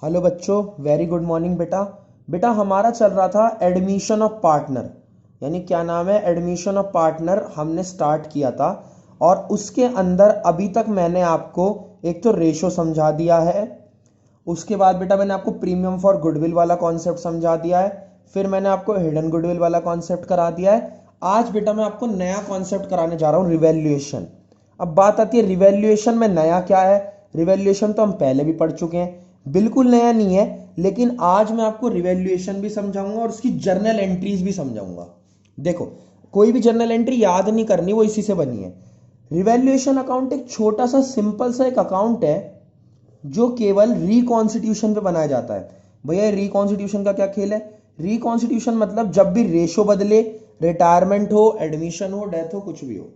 Hello बच्चों, very good morning बेटा। बेटा हमारा चल रहा था एडमिशन ऑफ पार्टनर, यानी क्या नाम है, एडमिशन ऑफ पार्टनर हमने स्टार्ट किया था। और उसके अंदर अभी तक मैंने आपको एक तो रेशो समझा दिया है, उसके बाद बेटा मैंने आपको प्रीमियम फॉर गुडविल वाला कॉन्सेप्ट समझा दिया है, फिर मैंने आपको हिडन गुडविल वाला कॉन्सेप्ट करा दिया है। आज बेटा मैं आपको नया कॉन्सेप्ट कराने जा रहा हूँ, रिवैल्यूएशन। अब बात आती है रिवैल्यूएशन में नया क्या है। रिवैल्यूएशन तो हम पहले भी पढ़ चुके हैं, बिल्कुल नया नहीं है। लेकिन आज मैं आपको रिवैल्यूएशन भी समझाऊंगा और उसकी जर्नल एंट्रीज भी समझाऊंगा। देखो, कोई भी जर्नल एंट्री याद नहीं करनी, वो इसी से बनी है। रिवैल्यूएशन अकाउंट एक छोटा सा सिंपल सा एक अकाउंट है जो केवल रिकॉन्स्टिट्यूशन पे बनाया जाता है। भैया रिकॉन्स्टिट्यूशन का क्या खेल है? रिकॉन्स्टिट्यूशन मतलब जब भी रेशो बदले, रिटायरमेंट हो, एडमिशन हो, डेथ हो, कुछ भी हो,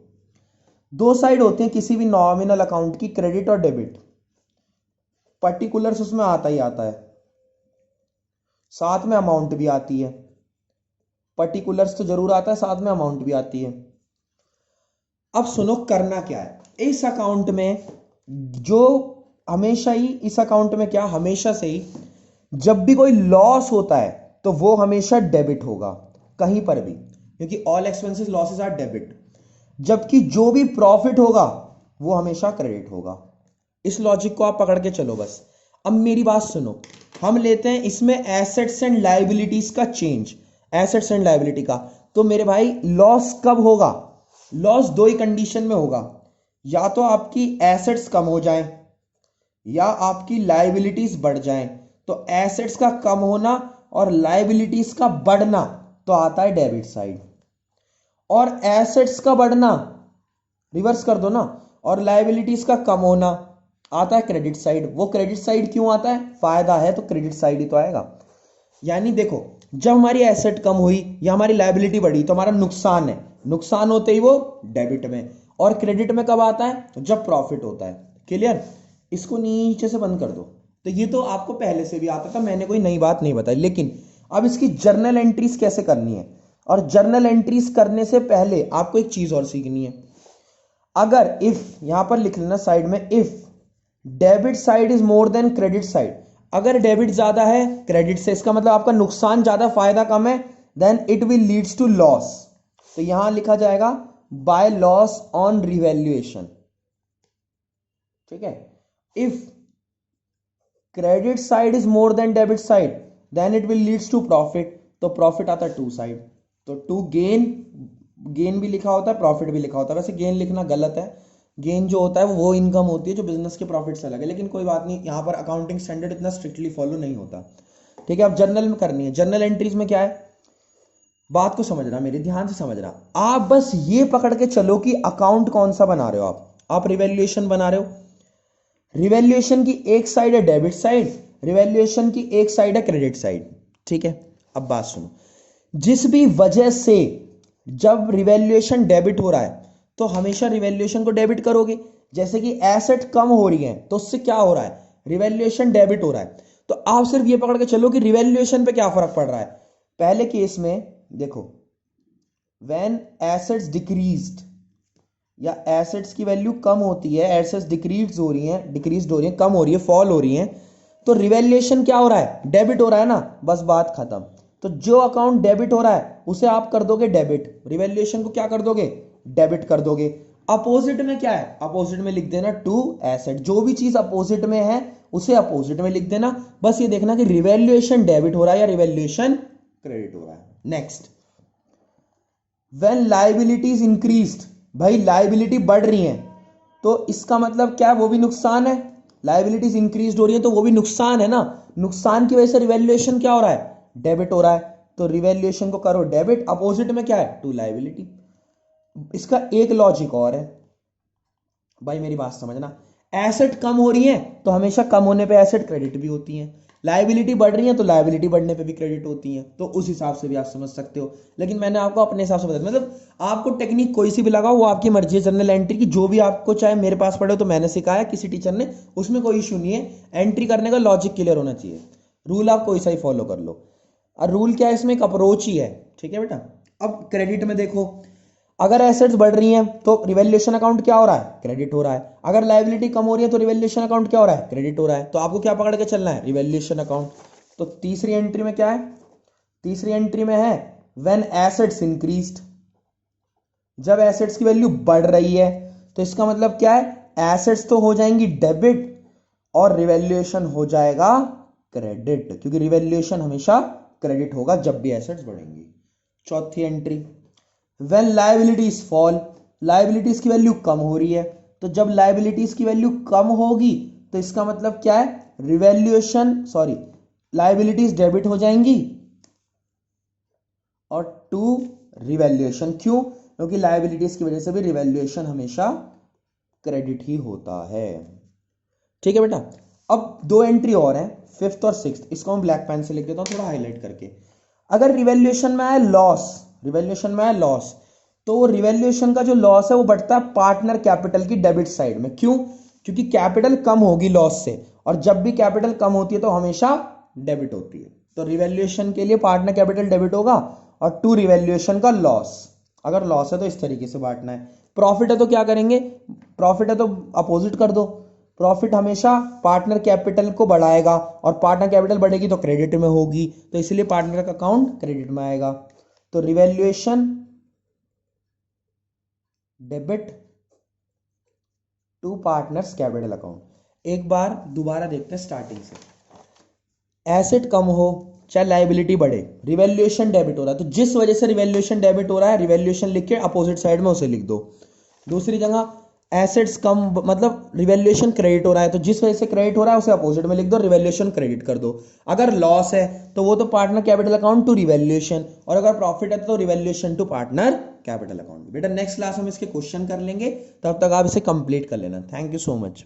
दो साइड होते हैं किसी भी नॉमिनल अकाउंट की, क्रेडिट और डेबिट। पर्टिकुलर्स उसमें आता ही आता है, साथ में अमाउंट भी आती है। पर्टिकुलर्स तो जरूर आता है, साथ में अमाउंट भी आती है। अब सुनो करना क्या है इस अकाउंट में। जो हमेशा ही इस अकाउंट में क्या, हमेशा से ही जब भी कोई लॉस होता है तो वो हमेशा डेबिट होगा कहीं पर भी, क्योंकि all expenses losses are debit. जबकि जो भी प्रॉफिट होगा वो हमेशा क्रेडिट होगा। इस लॉजिक को आप पकड़ के चलो बस। अब मेरी बात सुनो, हम लेते हैं इसमें एसेट्स एंड लायबिलिटीज का चेंज। एसेट्स एंड लायबिलिटी का तो मेरे भाई लॉस कब होगा? लॉस दो ही कंडीशन में होगा, या तो आपकी एसेट्स कम हो जाएं या आपकी लायबिलिटीज बढ़ जाएं। तो एसेट्स का कम होना और लायबिलिटीज का बढ़ना तो आता है डेबिट साइड, और एसेट्स का बढ़ना रिवर्स कर दो ना, और लायबिलिटीज का कम होना आता है क्रेडिट साइड। वो क्रेडिट साइड क्यों आता है? फायदा है तो क्रेडिट साइड ही तो आएगा। यानी देखो, जब हमारी एसेट कम हुई या हमारी लायबिलिटी बढ़ी तो हमारा नुकसान है, नुकसान होते ही वो डेबिट में। और क्रेडिट में कब आता है? तो जब प्रॉफिट होता है। क्लियर? इसको नीचे से बंद कर दो। तो ये तो आपको पहले से भी आता था, मैंने कोई नई बात नहीं बताई। लेकिन अब इसकी जर्नल एंट्रीज कैसे करनी है, और जर्नल एंट्रीज करने से पहले आपको एक चीज और सीखनी है। अगर इफ, यहां पर लिख लेना साइड में, if debit side is more then credit side, अगर डेबिट ज्यादा है क्रेडिट से, इसका मतलब आपका नुकसान ज्यादा फायदा कम है, then it will leads to loss. तो यहां लिखा जाएगा बाय लॉस ऑन रिवैल्यूएशन। ठीक है? If credit side is more than debit side then it will leads to profit. तो प्रॉफिट आता है टू साइड, तो टू गेन, गेन भी लिखा होता है, प्रॉफिट भी लिखा होता है। वैसे गेन लिखना गलत है, गेन जो होता है वो इनकम होती है जो बिजनेस के प्रॉफिट से अलग है। लेकिन कोई बात नहीं, यहाँ पर अकाउंटिंग स्टैंडर्ड इतना स्ट्रिक्टली फॉलो नहीं होता। ठीक है? अब जर्नल में करनी है। जर्नल एंट्रीज में क्या है, बात को समझना, मेरे ध्यान से समझना। आप बस ये पकड़ के चलो कि अकाउंट कौन सा बना रहे हो आप रिवैल्यूएशन बना रहे हो। रिवैल्यूएशन की एक साइड है डेबिट साइड, रिवैल्यूएशन की एक साइड है क्रेडिट साइड। ठीक है? अब बात सुनो, जिस भी वजह से जब रिवैल्यूएशन डेबिट हो रहा है तो हमेशा रिवैल्यूएशन को डेबिट करोगे। जैसे कि एसेट कम हो रही है तो उससे क्या हो रहा है, रिवैल्यूएशन डेबिट हो रहा है। तो आप सिर्फ ये पकड़ के चलो कि रिवैल्यूएशन पे क्या फर्क पड़ रहा है। पहले केस में देखो, व्हेन एसेट्स डिक्रीज्ड, या एसेट्स की वैल्यू कम होती है, एसेट्स डिक्रीज हो रही हैं, कम हो रही है, फॉल हो रही हैं, तो रिवैल्यूएशन क्या हो रहा है, डेबिट हो रहा है ना। बस बात खत्म। तो जो अकाउंट डेबिट हो रहा है उसे आप कर दोगे डेबिट, रिवैल्यूएशन को क्या कर दोगे, डेबिट कर दोगे। अपोजिट में क्या है, अपोजिट में लिख देना टू एसेट। जो भी चीज अपोजिट में है उसे अपोजिट में लिख देना। बस ये देखना कि रिवैल्यूएशन डेबिट हो रहा है या रिवैल्यूएशन क्रेडिट हो रहा है। नेक्स्ट, व्हेन लायबिलिटीज इंक्रीज्ड, भाई लायबिलिटी बढ़ रही है तो इसका मतलब क्या है, वो भी नुकसान है। लायबिलिटीज इंक्रीज हो रही है तो वो भी नुकसान है ना। नुकसान की वजह से रिवैल्यूएशन क्या हो रहा है, डेबिट हो रहा है। तो रिवैल्यूएशन को करो डेबिट, अपोजिट में क्या है, टू लायबिलिटी। इसका एक लॉजिक और है, भाई मेरी बात समझना। एसेट कम हो रही है तो हमेशा कम होने पे एसेट क्रेडिट भी होती है, लायबिलिटी बढ़ रही है तो लायबिलिटी बढ़ने पे भी क्रेडिट होती है। तो उस हिसाब से भी आप समझ सकते हो। लेकिन मैंने आपको अपने हिसाब से बता दिया, मतलब आपको टेक्निक कोई सी भी लगाओ वो आपकी मर्जी है। जनरल एंट्री की जो भी आपको चाहे, मेरे पास पढ़े तो मैंने सिखाया किसी टीचर ने, उसमें कोई इशू नहीं है। एंट्री करने का लॉजिक क्लियर होना चाहिए, रूल आप कोई सा ही फॉलो कर लो। और रूल क्या है, इसमें एक अप्रोच ही है। ठीक है बेटा? अब क्रेडिट में देखो, अगर एसेट्स बढ़ रही हैं तो रिवैल्यूएशन अकाउंट क्या हो रहा है, क्रेडिट हो रहा है। अगर लायबिलिटी कम हो रही है तो रिवैल्यूएशन अकाउंट क्या हो रहा है, क्रेडिट हो रहा है। तो आपको क्या पकड़ के चलना है, रिवैल्यूएशन अकाउंट। तो तीसरी एंट्री में क्या है, तीसरी एंट्री में है व्हेन एसेट्स इंक्रीज्ड, जब एसेट्स की वैल्यू बढ़ रही है तो इसका मतलब क्या है, एसेट्स तो हो जाएंगी डेबिट और रिवैल्यूएशन हो जाएगा क्रेडिट, क्योंकि रिवैल्यूएशन हमेशा क्रेडिट होगा जब भी एसेट्स बढ़ेंगी। चौथी entry when liabilities fall, liabilities की वैल्यू कम हो रही है, तो जब लायबिलिटीज की वैल्यू कम होगी तो इसका मतलब क्या है, लायबिलिटीज डेबिट हो जाएंगी और टू रिवैल्यूएशन, क्यों, क्योंकि लायबिलिटीज की वजह से भी रिवैल्यूएशन हमेशा क्रेडिट ही होता है। ठीक है बेटा, अब दो एंट्री और है, फिफ्थ और सिक्स्थ, इसको मैं ब्लैक पेन से लिख देता हूं थोड़ा हाईलाइट करके। अगर रिवैल्यूएशन में आया लॉस, रिवैल्यूएशन में आया लॉस, तो रिवैल्यूएशन का जो लॉस है वो बढ़ता है पार्टनर कैपिटल की डेबिट साइड में। क्यों, क्योंकि कैपिटल कम होगी लॉस से, और जब भी कैपिटल कम होती है तो हमेशा डेबिट होती है। तो रिवैल्यूएशन के लिए पार्टनर कैपिटल डेबिट होगा और टू रिवैल्यूएशन का लॉस। अगर लॉस है तो इस तरीके से बांटना है। प्रॉफिट है तो क्या करेंगे, प्रॉफिट है तो अपोजिट कर दो, प्रॉफिट हमेशा पार्टनर कैपिटल को बढ़ाएगा और पार्टनर कैपिटल बढ़ेगी तो क्रेडिट में होगी, तो इसलिए पार्टनर का अकाउंट क्रेडिट में आएगा। तो revaluation debit to partners capital account. एक बार दोबारा देखते हैं स्टार्टिंग से। एसेट कम हो चाहे लायबिलिटी बढ़े, रिवैल्यूएशन डेबिट हो रहा है, तो जिस वजह से रिवैल्यूएशन डेबिट हो रहा है रिवैल्यूएशन लिख के अपोजिट साइड में उसे लिख दो। दूसरी जगह एसेट्स कम मतलब रिवैल्यूएशन क्रेडिट हो रहा है, तो जिस वजह से क्रेडिट हो रहा है उसे अपोजिट में लिख दो, रिवैल्यूएशन क्रेडिट कर दो। अगर लॉस है तो वो तो partner capital account to revaluation, और अगर प्रॉफिट है तो revaluation to partner capital account. बेटा नेक्स्ट क्लास हम इसके क्वेश्चन कर लेंगे, तब तक आप इसे कंप्लीट कर लेना। Thank you so much.